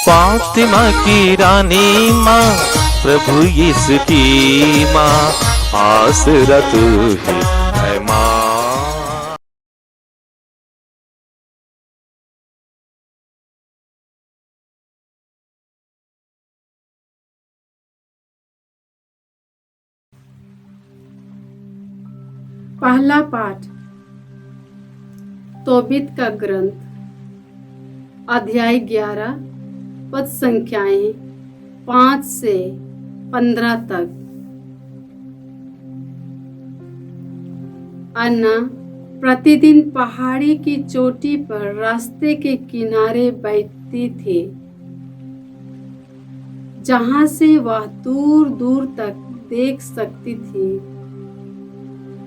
फातिमा की रानी माँ, प्रभु यीशु की माँ, आसरा तू ही है माँ। पहला पाठ तोबित का ग्रंथ, अध्याय 11, पद संख्याएं 5 से 15 तक। अन्ना प्रतिदिन पहाड़ी की चोटी पर रास्ते के किनारे बैठती थी, जहां से वह दूर दूर तक देख सकती थी।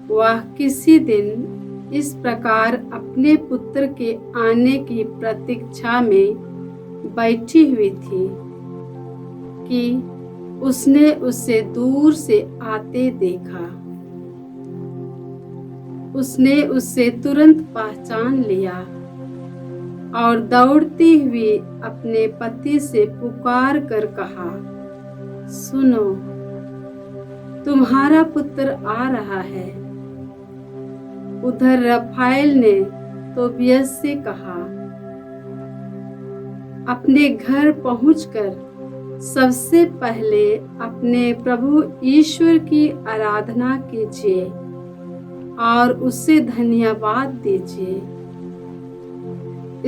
वह किसी दिन इस प्रकार अपने पुत्र के आने की प्रतीक्षा में बैठी हुई थी कि उसने उसे दूर से आते देखा। उसने उसे तुरंत पहचान लिया और दौड़ती हुई अपने पति से पुकार कर कहा, सुनो, तुम्हारा पुत्र आ रहा है। उधर रफाएल ने तोबियास से कहा, अपने घर पहुंचकर सबसे पहले अपने प्रभु ईश्वर की आराधना कीजिए और उसे धन्यवाद दीजिए।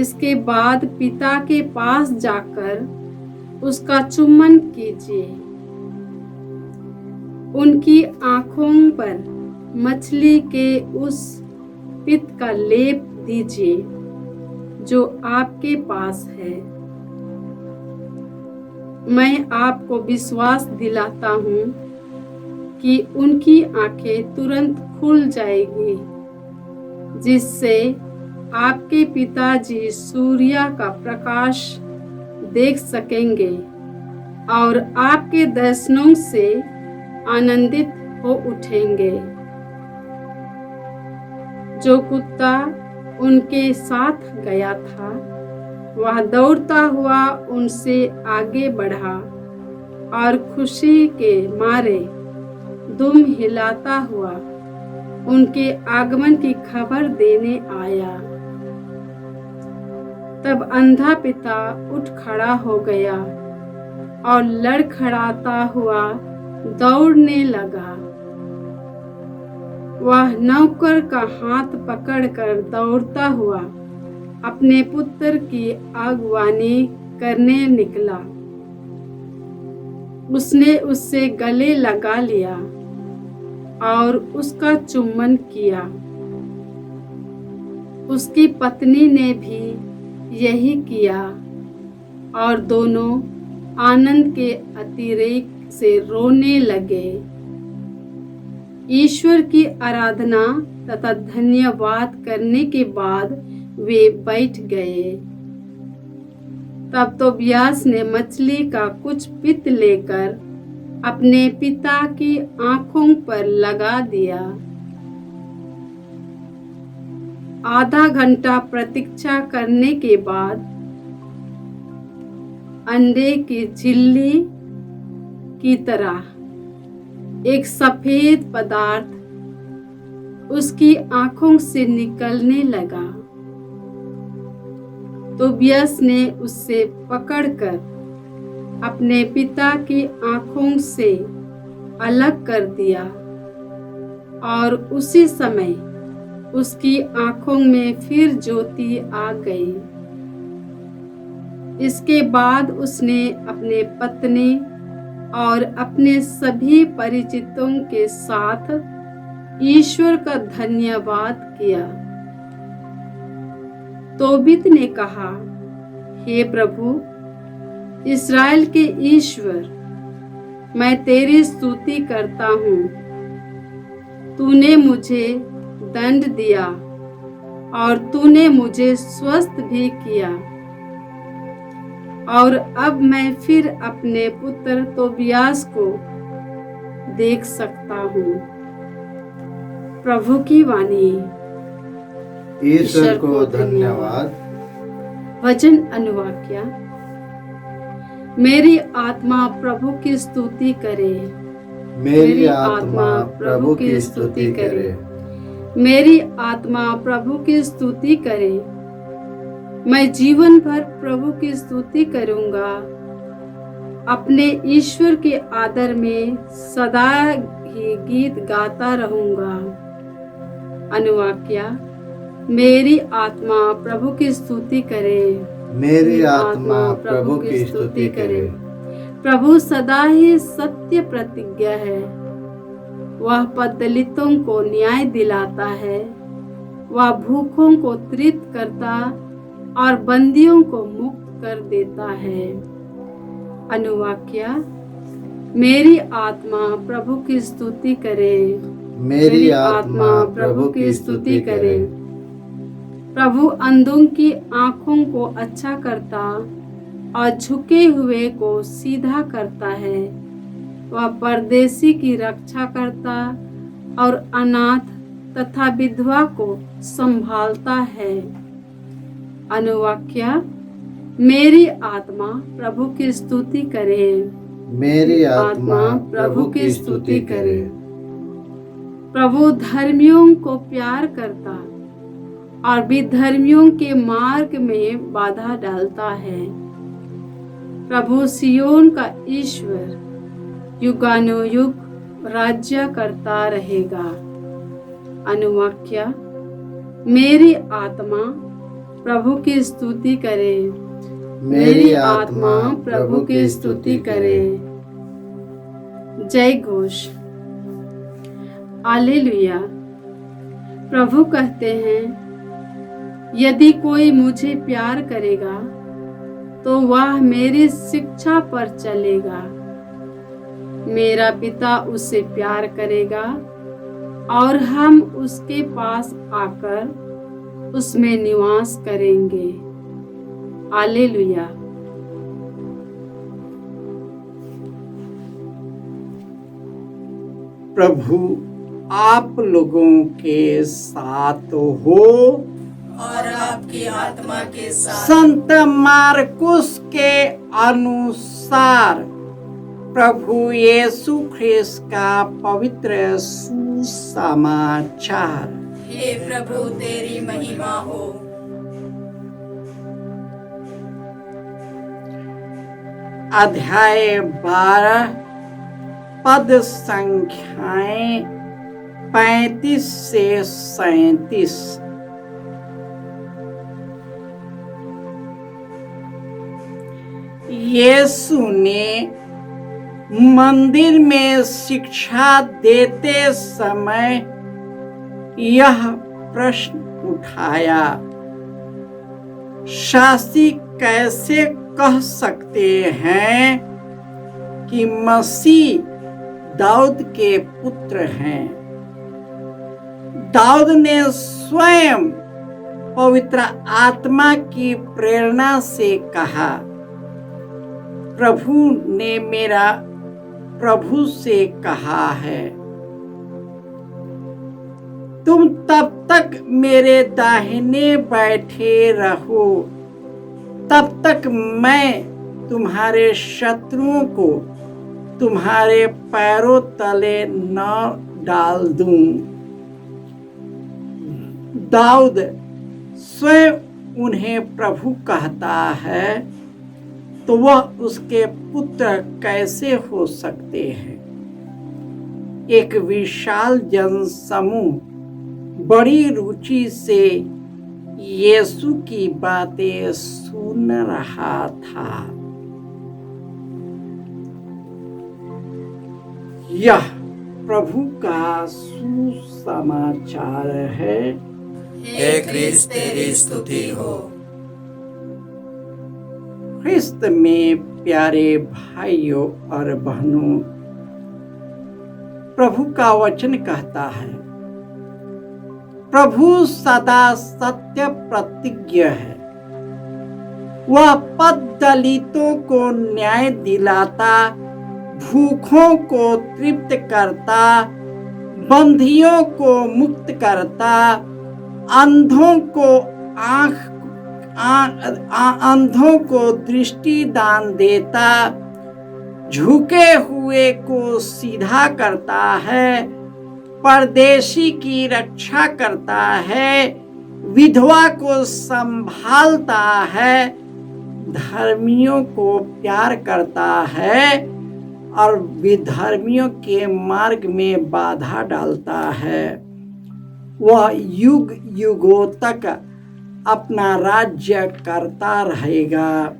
इसके बाद पिता के पास जाकर उसका चुम्बन कीजिए। उनकी आंखों पर मछली के उस पित्त का लेप दीजिए जो आपके पास है। मैं आपको विश्वास दिलाता हूँ कि उनकी आंखें तुरंत खुल जाएगी, जिससे आपके पिताजी सूर्य का प्रकाश देख सकेंगे और आपके दर्शनों से आनंदित हो उठेंगे। जो कुत्ता उनके साथ गया था, वह दौड़ता हुआ उनसे आगे बढ़ा और खुशी के मारे दुम हिलाता हुआ उनके आगमन की खबर देने आया। तब अंधा पिता उठ खड़ा हो गया और लड़खड़ाता हुआ दौड़ने लगा। वह नौकर का हाथ पकड़कर दौड़ता हुआ अपने पुत्र की अगवानी करने निकला। उसने उससे गले लगा लिया और उसका चुम्बन किया। उसकी पत्नी ने भी यही किया और दोनों आनंद के अतिरेक से रोने लगे। ईश्वर की आराधना तथा धन्यवाद करने के बाद वे बैठ गए। तब तोबियास ने मछली का कुछ पित्त लेकर अपने पिता की आंखों पर लगा दिया। आधा घंटा प्रतीक्षा करने के बाद अंडे की झिल्ली की तरह एक सफेद पदार्थ उसकी आंखों से निकलने लगा। तोबियास ने उससे पकड़कर अपने पिता की आंखों से अलग कर दिया और उसी समय उसकी आंखों में फिर ज्योति आ गई। इसके बाद उसने अपने पत्नी और अपने सभी परिचितों के साथ ईश्वर का धन्यवाद किया। तोबित ने कहा, हे प्रभु, इस्राएल के ईश्वर, मैं तेरी स्तुति करता हूँ। तूने मुझे दंड दिया और तूने मुझे स्वस्थ भी किया और अब मैं फिर अपने पुत्र तोबियास को देख सकता हूँ। प्रभु की वाणी। ईश्वर को धन्यवाद। वचन अनुवाक्य। मेरी आत्मा प्रभु की स्तुति करे। मेरी आत्मा प्रभु की स्तुति करे। मेरी आत्मा प्रभु की स्तुति करे। मैं जीवन भर प्रभु की स्तुति करूंगा। अपने ईश्वर के आदर में सदा ही गीत गाता रहूंगा। अनुवाक्या, मेरी आत्मा प्रभु की स्तुति करे। मेरी आत्मा प्रभु की स्तुति करे। प्रभु सदा ही सत्य प्रतिज्ञा है। वह दलितों को न्याय दिलाता है। वह भूखों को तृप्त करता और बंदियों को मुक्त कर देता है। अनुवाक्या, मेरी आत्मा प्रभु की स्तुति करे। मेरी आत्मा प्रभु की स्तुति करे। प्रभु अंधों की आंखों को अच्छा करता और झुके हुए को सीधा करता है। वह परदेशी की रक्षा करता और अनाथ तथा विधवा को संभालता है। अनुवाक्या, मेरी आत्मा प्रभु की स्तुति करे। मेरी आत्मा प्रभु की स्तुति करे। प्रभु धर्मियों को प्यार करता और विधर्मियों के मार्ग में बाधा डालता है। प्रभु सियोन का ईश्वर युगानुयुग राज्य करता रहेगा। अनुवाक्या, मेरी आत्मा प्रभु की स्तुति करे। मेरी आत्मा प्रभु की स्तुति करे। जय घोष। हालेलुया। प्रभु कहते हैं, यदि कोई मुझे प्यार करेगा तो वह मेरी शिक्षा पर चलेगा। मेरा पिता उससे प्यार करेगा और हम उसके पास आकर उसमें निवास करेंगे। हालेलुया। प्रभु आप लोगों के साथ हो और आपकी आत्मा के साथ। संत मार्कुस के अनुसार प्रभु यीशु ख्रिस्त का पवित्र सुसमाचार। हे प्रभु, तेरी महिमा हो। अध्याय 12 पद संख्याएं 35 से 37। यीशु ने मंदिर में शिक्षा देते समय यह प्रश्न उठाया, शास्त्री कैसे कह सकते हैं कि मसीह दाऊद के पुत्र हैं? दाऊद ने स्वयं पवित्र आत्मा की प्रेरणा से कहा, प्रभु ने मेरा प्रभु से कहा है, तुम तब तक मेरे दाहिने बैठे रहो, तब तक मैं तुम्हारे शत्रुओं को तुम्हारे पैरों तले न डाल दूं। दाऊद स्वयं उन्हें प्रभु कहता है, तो वह उसके पुत्र कैसे हो सकते हैं? एक विशाल जनसमूह बड़ी रुचि से यीशु की बातें सुन रहा था। यह प्रभु का सुसमाचार है। हे ख्रिस्त, तेरी स्तुति हो। ख्रिस्त में प्यारे भाइयों और बहनों, प्रभु का वचन कहता है, प्रभु सदा सत्य प्रतिज्ञ है। वह दलितों को न्याय दिलाता, भूखों को तृप्त करता, बंधियों को मुक्त करता, अंधों को अंधों को दृष्टि दान देता, झुके हुए को सीधा करता है, परदेशी की रक्षा करता है, विधवा को संभालता है, धर्मियों को प्यार करता है और विधर्मियों के मार्ग में बाधा डालता है। वह युग युगों तक अपना राज्य करता रहेगा।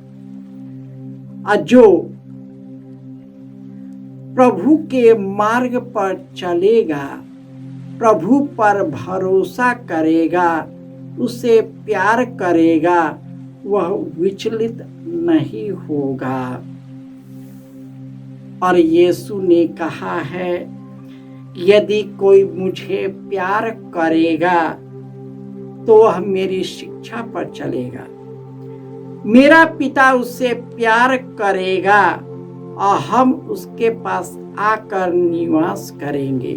जो प्रभु के मार्ग पर चलेगा, प्रभु पर भरोसा करेगा, उसे प्यार करेगा, वह विचलित नहीं होगा। और यीशु ने कहा है, यदि कोई मुझे प्यार करेगा तो वह मेरी शिक्षा पर चलेगा। मेरा पिता उससे प्यार करेगा और हम उसके पास आकर निवास करेंगे।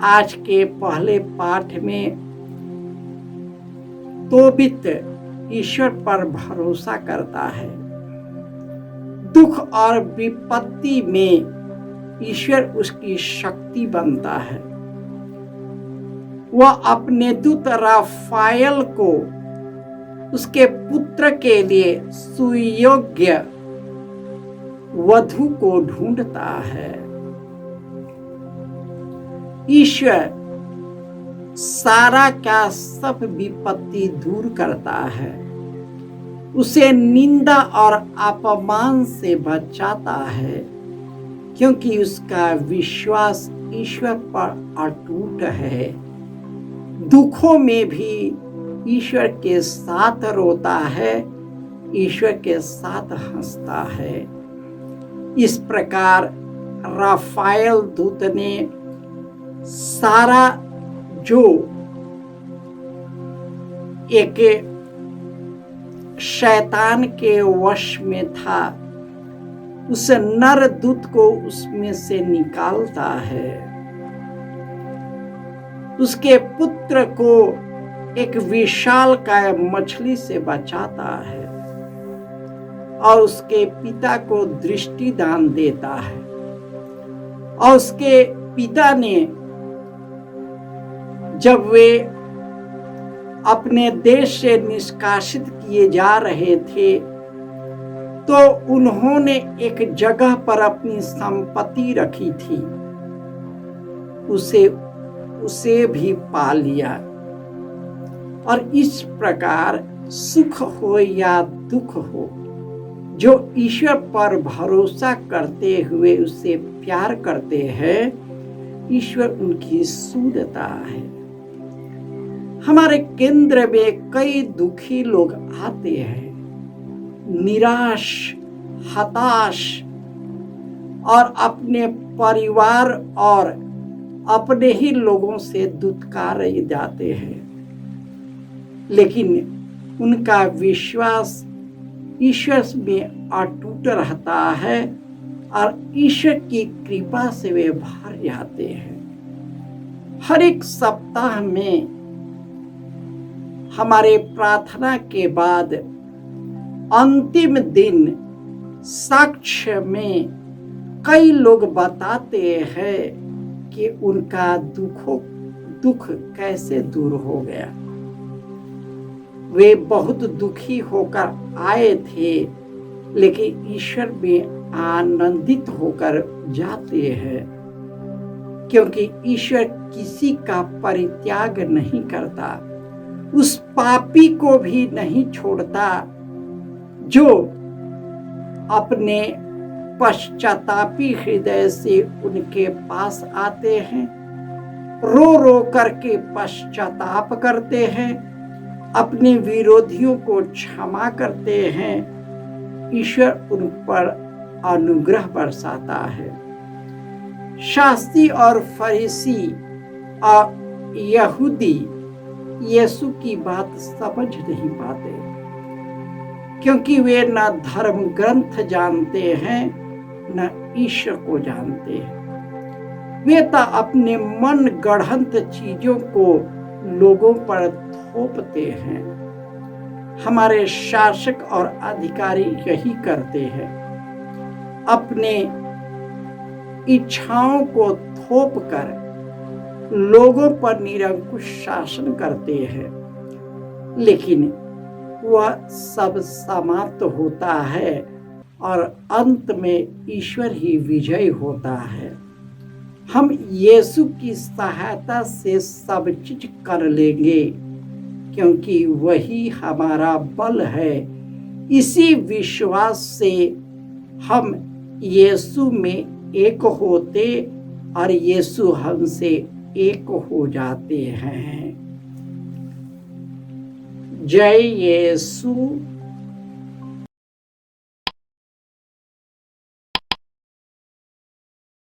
आज के पहले पाठ में तोबित ईश्वर पर भरोसा करता है। दुख और विपत्ति में ईश्वर उसकी शक्ति बनता है। वह अपने दूत राफाएल को उसके पुत्र के लिए सुयोग्य वधु को ढूंढता है। ईश्वर सारा का सब विपत्ति दूर करता है, उसे निंदा और अपमान से बचाता है, क्योंकि उसका विश्वास ईश्वर पर अटूट है। दुखों में भी ईश्वर के साथ रोता है, ईश्वर के साथ हंसता है। इस प्रकार राफाएल दूत ने सारा जो एक शैतान के वश में था, उस नर दूत को उसमें से निकालता है, उसके पुत्र को एक विशालकाय मछली से बचाता है और उसके पिता को दृष्टि दान देता है। और उसके पिता ने जब वे अपने देश से निष्कासित किए जा रहे थे, तो उन्होंने एक जगह पर अपनी संपत्ति रखी थी, उसे भी पा लिया। और इस प्रकार सुख हो या दुख हो, जो ईश्वर पर भरोसा करते हुए उसे प्यार करते हैं, ईश्वर उनकी सुधता है। हमारे केंद्र में कई दुखी लोग आते हैं, निराश, हताश, और अपने परिवार और अपने ही लोगों से दुत्कारे जाते हैं, लेकिन उनका विश्वास ईश्वर में अटूट रहता है और ईश्वर की कृपा से वे भर जाते हैं। हर एक सप्ताह में हमारे प्रार्थना के बाद अंतिम दिन साक्ष्य में कई लोग बताते हैं कि उनका दुख कैसे दूर हो गया। वे बहुत दुखी होकर आए थे, लेकिन ईश्वर में आनंदित होकर जाते हैं, क्योंकि ईश्वर किसी का परित्याग नहीं करता, उस पापी को भी नहीं छोड़ता जो अपने पश्चातापी हृदय से उनके पास आते हैं, रो रो करके पश्चाताप करते हैं, अपने विरोधियों को क्षमा करते हैं। ईश्वर उन पर अनुग्रह बरसाता है। शास्त्री और फरीसी और यहूदी यीशु की बात समझ नहीं पाते, क्योंकि वे न धर्म ग्रंथ जानते हैं न ईश्वर को जानते हैं। वे तो अपने मन गढ़ंत चीजों को लोगों पर थोपते हैं। हमारे शासक और अधिकारी यही करते हैं, अपने इच्छाओं को थोप कर लोगों पर निरंकुश शासन करते हैं, लेकिन वह सब समाप्त होता है और अंत में ईश्वर ही विजय होता है। हम यीशु की सहायता से सब चीज कर लेंगे, क्योंकि वही हमारा बल है। इसी विश्वास से हम यीशु में एक होते और यीशु हमसे एक हो जाते हैं। जय यीशु।